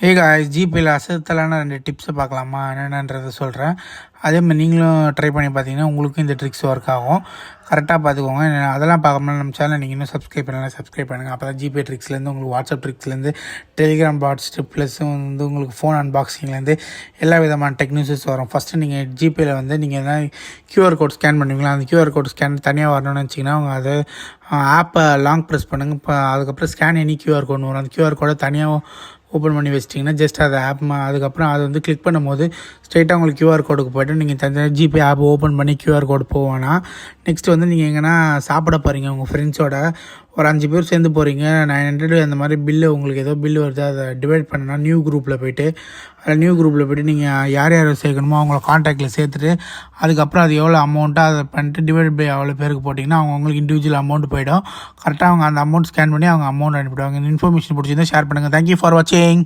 Hey guys, ஜிபேயில் அசத்தலான 2 டிப்ஸை பார்க்கலாமா என்னென்னன்றதை சொல்கிறேன். அதே மாதிரி நீங்களும் ட்ரை பண்ணி பார்த்தீங்கன்னா உங்களுக்கும் இந்த ட்ரிக்ஸ் ஒர்க் ஆகும். கரெக்டாக பார்த்துக்கோங்க. அதெல்லாம் பார்க்காம நம்ம சேனல் நீங்கள் இன்னும் சப்ஸ்கிரைப் பண்ணலாம், சப்ஸ்கிரைப் பண்ணுங்கள். அப்போ தான் ஜிபே ட்ரிக்ஸ்லேருந்து உங்களுக்கு வாட்ஸ்அப் ட்ரிக்ஸ்லேருந்து டெலிகிராம் பாட்ஸ் ப்ளஸ் வந்து உங்களுக்கு ஃபோன் அன்பாக்சிங்லேருந்து எல்லா விதமான டெக்னிக்ஸஸ் வரும். ஃபஸ்ட்டு நீங்கள் ஜிபேயில் வந்து நீங்கள் எதனா கியூஆர் கோட் ஸ்கேன் பண்ணுவீங்களா, அந்த கியூஆர் கோட் ஸ்கேன் தனியாக வரணும்னு வச்சிங்கன்னா அவங்க அதை ஆப்பை லாங் ப்ரெஸ் பண்ணுங்கள். இப்போ அதுக்கப்புறம் ஸ்கேன் எனி கியூஆர் கோட் வரும். அந்த கியூஆர் கோடை தனியாக ஓப்பன் பண்ணி வச்சிட்டிங்கன்னா ஜஸ்ட் அது ஆப் அதுக்கப்புறம் அது வந்து கிளிக் பண்ணும்போது ஸ்ட்ரெயிட்டாக உங்களுக்கு கியூஆர் கோடுக்கு போய்ட்டு நீங்கள் தனியாக ஜிபே ஆப் ஓப்பன் பண்ணி கியூஆர் கோடு போவேன்னா நெக்ஸ்ட் வந்து நீங்கள் எங்கன்னா சாப்பிட போகிறீங்க உங்கள் ஃப்ரெண்ட்ஸோட ஒரு 5 பேர் சேர்ந்து போகிறீங்க, 900 அந்த மாதிரி பில்லு உங்களுக்கு ஏதோ பில்லு வருது, அதை டிவைட் பண்ணனா நியூ குரூப்பில் போய்ட்டு நீங்கள் யார் யார் சேர்க்கணுமோ அவங்கள காண்டாக்டில் சேர்த்துட்டு அதுக்கப்புறம் அது எவ்வளோ அமௌண்ட்டோ அதை பண்ணிட்டு டிவைட் பை எவ்வளோ பேருக்கு போட்டிங்கன்னா அவங்களுக்கு இண்டிவிஜுவல் அமௌண்ட் போய்டும். கரெக்டாக அவங்க அந்த அமௌண்ட் ஸ்கேன் பண்ணி அவங்க அமௌண்ட் அனுப்பிடுவாங்க. இந்த இன்ஃபர்மேஷன் பிடிச்சிருந்தா ஷேர் பண்ணுங்கள். தேங்க்யூ ஃபார் வாட்சிங்.